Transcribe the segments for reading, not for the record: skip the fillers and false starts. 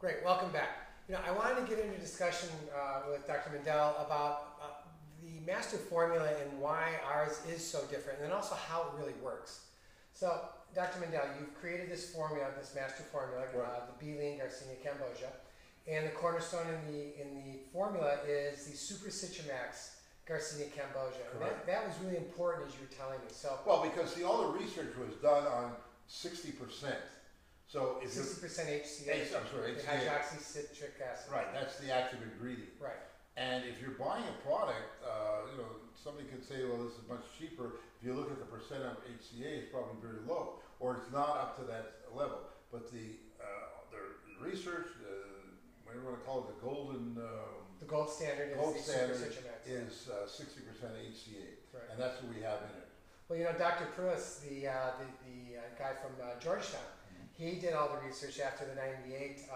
Great, welcome back. I wanted to get into discussion with Dr. Mendel about the master formula and why ours is so different, and then also how it really works. So, Dr. Mendel, you've created this formula, this master formula, the B-lean Garcinia cambogia, and the cornerstone in the formula is the Super Citramax Garcinia cambogia. And that was really important, as you were telling me. So, well, because all the research was done on 60%. So if 60% HCA, I'm sorry, the HCA. hydroxycitric acid. Right, that's the active ingredient. Right. And if you're buying a product, somebody could say, well, this is much cheaper. If you look at the percent of HCA, it's probably very low, or it's not up to that level. But the research, whatever you want to call it, the gold standard is 60% HCA, right. and that's what we have in it. Well, Dr. Pruis, the guy from Georgetown, he did all the research after the 98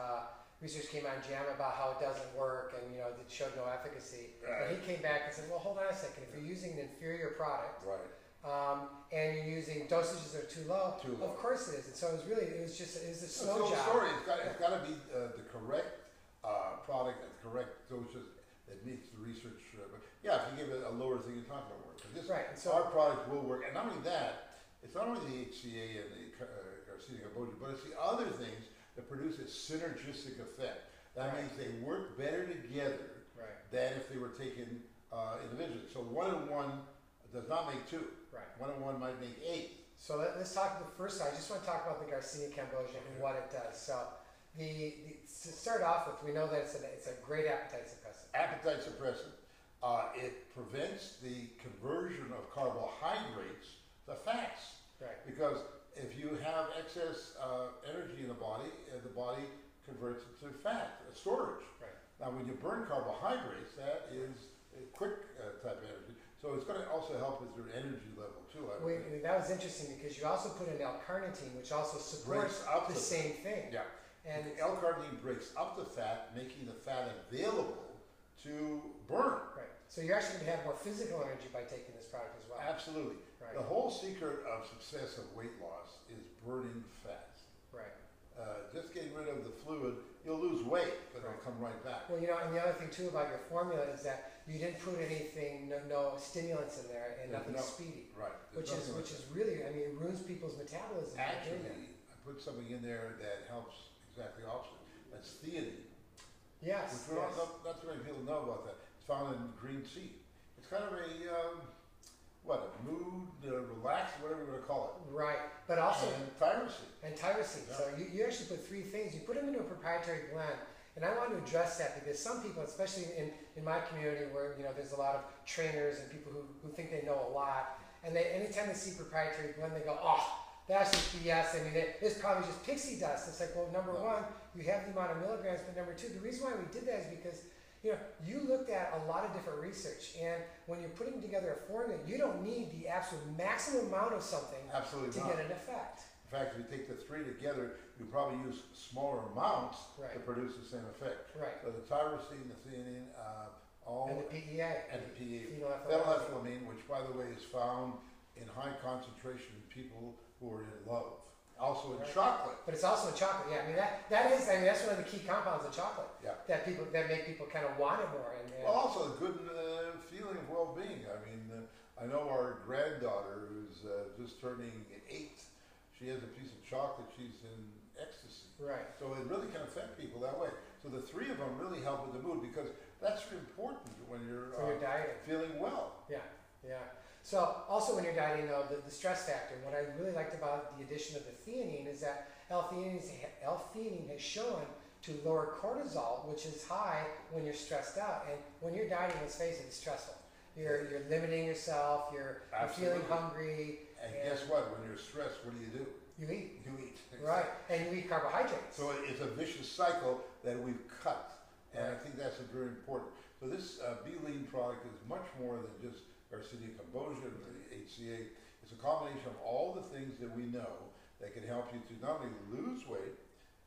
research came on JAMA about how it doesn't work and, it showed no efficacy. Right. But he came back and said, well, hold on a second. If you're using an inferior product right. And you're using dosages that are too low, of course it is. And so it was a slow job. Story. It's got to be the correct product at the correct doses that meets the research. But yeah, if you give it a lower thing, it's not going to work. Right. And so our product will work. And not only that, it's not only the HCA and the Garcinia cambogia, but it's the other things that produce a synergistic effect. That means they work better together than if they were taken individually. So 1 and 1 does not make 2. Right. 1 and 1 might make 8. So let's talk the first side. I just want to talk about the Garcinia cambogia and what it does. So to start off with, we know that it's a great appetite suppressant. Appetite suppressant. It prevents the conversion of carbohydrates to fats. Right. Because if you have excess energy in the body converts it to fat storage. Right. Now, when you burn carbohydrates, that is a quick type of energy. So it's going to also help with your energy level too. That was interesting because you also put in L-carnitine, which also supports the same thing. Yeah. And L-carnitine breaks up the fat, making the fat available to burn. Right. So you're actually going to have more physical energy by taking this product as well. Absolutely. Right. The whole secret of success of weight loss is burning fat. Right. Just getting rid of the fluid, you'll lose weight, but it'll come right back. Well, and the other thing too about your formula is that you didn't put anything, no stimulants in there, and nothing speedy. Right. Which is really, it ruins people's metabolism. Actually, I put something in there that helps exactly opposite. That's theanine. Yes. Not too many people know about that. It's found in green tea. It's kind of a mood, relax, whatever you want to call it. Right, but also and tyrosine. Yeah. So you actually put 3 things. You put them into a proprietary blend, and I want to address that because some people, especially in my community, where there's a lot of trainers and people who think they know a lot, and anytime they see proprietary blend, they go, oh, that's just BS. It's probably just pixie dust. It's like, well, number one, you have the amount of milligrams, but number two, the reason why we did that is because you looked at a lot of different research, and when you're putting together a formula, you don't need the absolute maximum amount of something to get an effect. In fact, if you take the 3 together, you probably use smaller amounts to produce the same effect. Right. So the tyrosine, the theanine, and the PEA. And the PEA. Phenylethylamine, which, by the way, is found in high concentration in people who are in love. Also in chocolate. But it's also in chocolate, yeah. That's one of the key compounds of chocolate. Yeah. That make people kind of want it more. Well, also a good feeling of well-being. I know our granddaughter who's just turning 8. She has a piece of chocolate. She's in ecstasy. Right. So it really can affect people that way. So the 3 of them really help with the mood because that's important when you're dieting, feeling well. Yeah. Yeah. So also when you're dieting, though, the stress factor, what I really liked about the addition of the theanine is that L-theanine has shown to lower cortisol, which is high when you're stressed out. And when you're dieting, let's face it, it's stressful. You're limiting yourself, you're feeling hungry. And guess what? When you're stressed, what do? You eat. You eat. Right. And you eat carbohydrates. So it's a vicious cycle that we've cut. And I think that's very important. So this B-lean product is much more than just Garcinia cambogia and the HCA. It's a combination of all the things that we know that can help you to not only lose weight,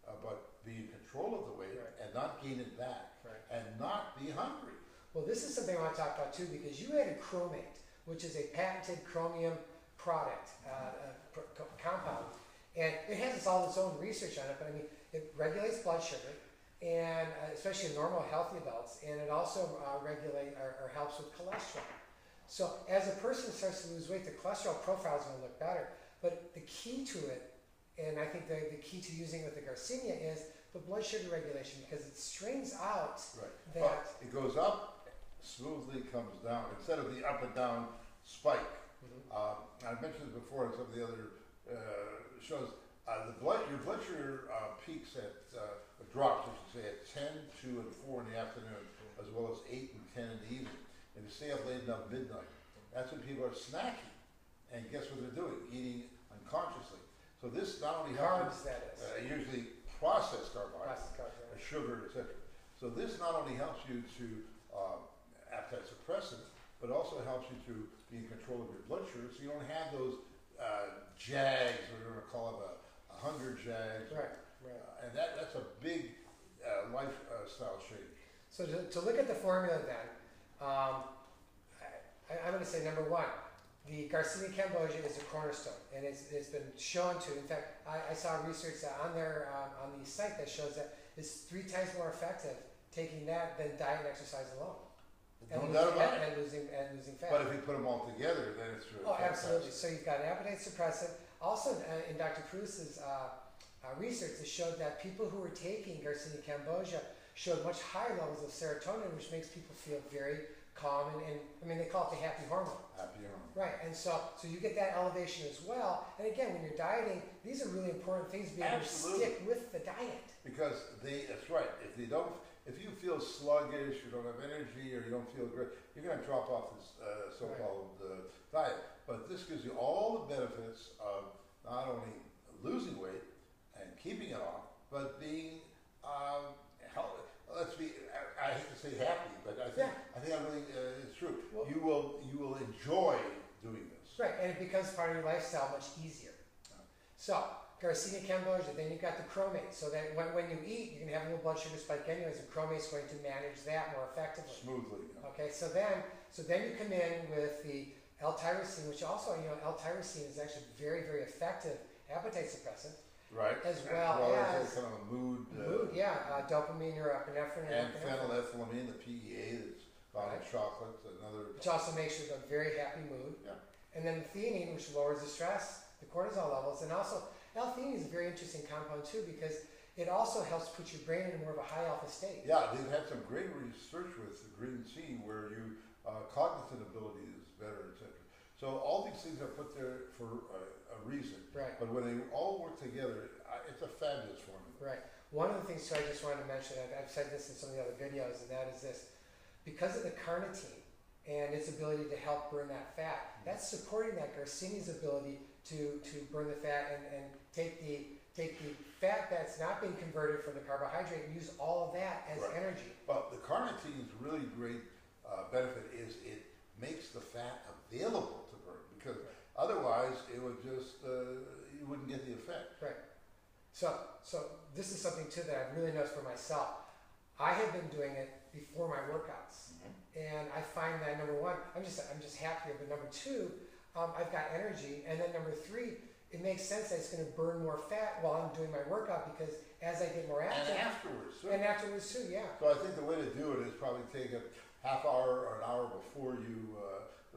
but be in control of the weight and not gain it back and not be hungry. Well, this is something I want to talk about too because you added chromate, which is a patented chromium product, compound, and it has all its own research on it, but it regulates blood sugar, and especially in normal healthy adults, and it also regulate or helps with cholesterol. So as a person starts to lose weight, the cholesterol profile is going to look better. But the key to it, and I think the key to using it with the Garcinia is the blood sugar regulation, because it strains out Right. that. But it goes up, smoothly comes down, instead of the up and down spike. I mentioned before in some of the other shows, your blood sugar peaks at, drops, I should say, at 10, 2, and 4 in the afternoon, as well as 8 and 10 in the evening. And you stay up late enough midnight. That's when people are snacking. And guess what they're doing? Eating unconsciously. So this not only helps, Carbs, that is. usually processed carbohydrates, Processed carbs, yeah. sugar, etc. So this not only helps you to appetite suppressant, but also helps you to be in control of your blood sugar, so you don't have those jags, or we're going to call it a hunger jags. Right, right. And that's a big lifestyle change. So to look at the formula then, I'm going to say number one, the Garcinia cambogia is a cornerstone, and it's been shown to. In fact, I saw research on their on the site that shows that it's 3 times more effective taking that than diet and exercise alone, and losing fat. But if you put them all together, then it's really absolutely. fantastic. So you've got an appetite suppressant. Also, in Dr. Pruse's research, it showed that people who were taking Garcinia cambogia showed much higher levels of serotonin, which makes people feel very calm, and I mean, they call it the happy hormone. Happy hormone. Right, and so you get that elevation as well. And again, when you're dieting, these are really important things to be able to stick with the diet. Because that's right. If you feel sluggish, you don't have energy, or you don't feel great, you're going to drop off this so-called diet. But this gives you all the benefits of not only losing weight and keeping it off, but being healthy. I hate to say happy, but I think I really it's true. Well, you will enjoy doing this. Right, and it becomes part of your lifestyle much easier. So Garcinia cambogia, then you've got the chromate, so that when you eat, you can have a little blood sugar spike anyways, and chromate's going to manage that more effectively. Smoothly. Yeah. Okay, so then you come in with the L-tyrosine, which also, L-tyrosine is actually very, very effective appetite suppressant. Right. As well as kind of a mood. Dopamine, norepinephrine, and phenylethylamine, the PEA that's found in chocolate, another. Which also makes you a very happy mood. Yeah. And then the theanine, which lowers the stress, the cortisol levels, and also L-theanine is a very interesting compound too, because it also helps put your brain in more of a high alpha state. Yeah, they've had some great research with the green tea where cognitive ability is better, etc. So all these things are put there for a reason. Right. But when they all work together, it's a fabulous formula. Right. One of the things too, I just wanted to mention, I've said this in some of the other videos, and that is this: because of the carnitine and its ability to help burn that fat, that's supporting that Garcinia's ability to burn the fat and take the fat that's not being converted from the carbohydrate and use all of that as energy. Well, the carnitine's really great benefit is it makes the fat available to burn, because otherwise it would just you wouldn't get the effect. Right. So this is something too that I've really noticed for myself. I have been doing it before my workouts, and I find that number one, I'm just happier. But number two, I've got energy, and then number three, it makes sense that it's going to burn more fat while I'm doing my workout, because as I get more active. And afterwards too. And afterwards too, yeah. So I think the way to do it is probably take a half hour or an hour before you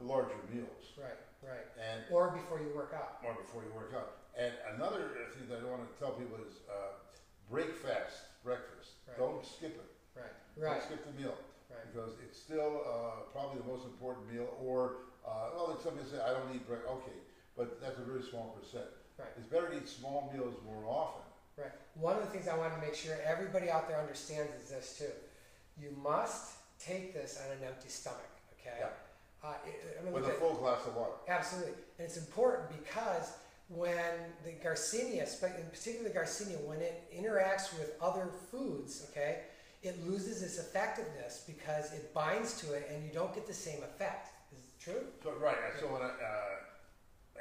larger meals. Right. And or before you work out. Or before you work out. And another thing that I want to tell people is break fast breakfast. Right. Don't skip it. Right. Don't skip the meal. Right. Because it's still probably the most important meal. Or like somebody say, I don't eat breakfast. Okay, but that's a very small percent. Right. It's better to eat small meals more often. Right. One of the things I want to make sure everybody out there understands is this too: you must take this on an empty stomach. Okay. Yeah. With a full glass of water. Absolutely, and it's important because when the Garcinia, in particular the Garcinia, when it interacts with other foods, okay, it loses its effectiveness because it binds to it, and you don't get the same effect. Is it true? So right. So when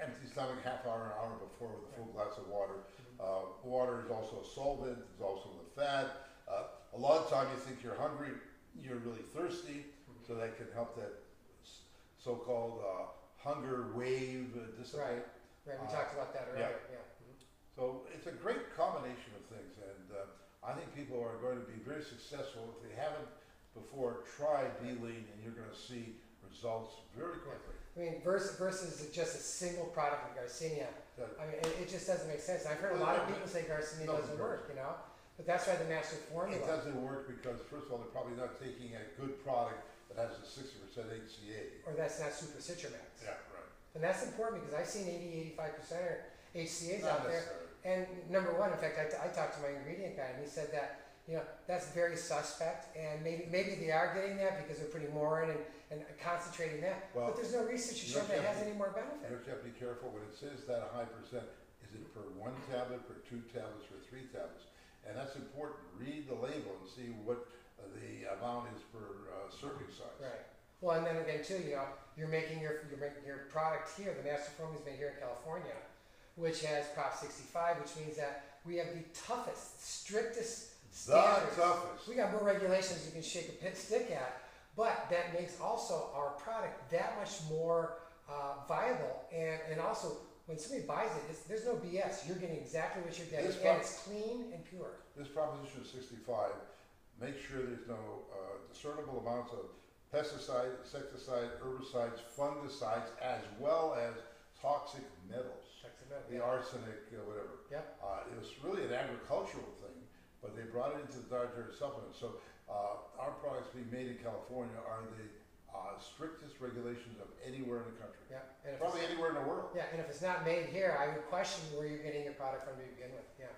empty stomach, half hour, an hour before, with a full glass of water. Water is also a solvent. It's also the fat. A lot of time you think you're hungry, you're really thirsty, so that can help that so-called hunger wave dissipate. Right. We talked about that earlier. Yeah. So it's a great combination of things, and I think people are going to be very successful if they haven't before tried B-Lean, and you're gonna see results very quickly. I mean, versus just a single product like Garcinia. That- I mean, it just doesn't make sense. I've heard a Well, lot no, of people say Garcinia no, doesn't no. work, you know? But that's why the master It formula. doesn't work because, first of all, they're probably not taking a good product that has a 60% HCA. Or that's not Super Citramax. Yeah, right. And that's important because I've seen 80-85% HCAs Not out there. necessary. And number one, in fact, I talked to my ingredient guy and he said that, you know, that's very suspect and maybe they are getting that because they're putting more in and concentrating that. Well, but there's no research to you show that it have has to- any more You benefit. have to be careful when it says that a high percent, is it per 1 tablet, per 2 tablets, per 3 tablets? And that's important. Read the label and see what the amount is per serving size. Right. Well, and then again too, you know, you're making your product here. The master formula is made here in California, which has Prop 65, which means that we have the toughest, strictest The standards. toughest. We got more regulations you can shake a stick at, but that makes also our product that much more viable. And also, when somebody buys it, there's no BS. You're getting exactly what you're getting, This and prop- it's clean and pure. This Proposition 65 makes sure there's no discernible amounts of pesticide, insecticide, herbicides, fungicides, as well as toxic metals. The arsenic, whatever. Yep. It was really an agricultural thing, but they brought it into the dietary supplement. So our products being made in California are the strictest regulations of anywhere in the country. Yeah. And if Probably it's, anywhere in the world. yeah, and if it's not made here, I would question where you're getting your product from to begin with. Yeah.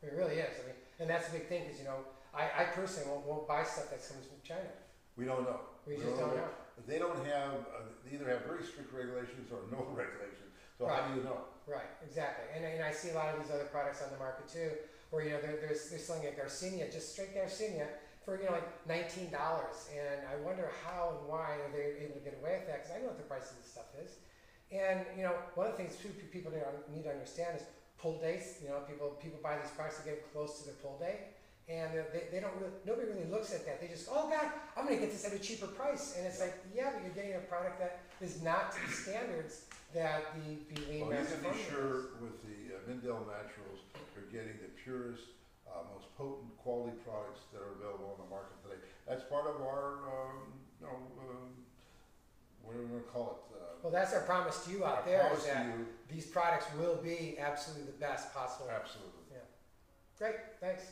It really is. I mean, and that's a big thing because, you know, I personally won't buy stuff that comes from China. We don't know. We just don't know. They don't have, they either have very strict regulations or no regulations. So Right. how do you know? Right, exactly. And I see a lot of these other products on the market too, where, you know, they're selling a Garcinia, just straight Garcinia, for, you know, like $19. And I wonder how and why are they able to get away with that, because I know what the price of this stuff is. And, you know, one of the things too people need to understand is pull dates. You know, people buy these products to get close to their pull date. And they don't really, nobody really looks at that. They just, oh God, I'm gonna get this at a cheaper price. And it's like, yeah, but you're getting a product that is not to the standards that the Lean Well, you Master can be Formula is. sure with the Mindel Naturals, you're getting the purest, most potent quality products that are available on the market today. That's part of our, what are we gonna call it? Well, that's our promise to you Our out there, promise is to that you. these products will be absolutely the best possible. Absolutely. Great, thanks.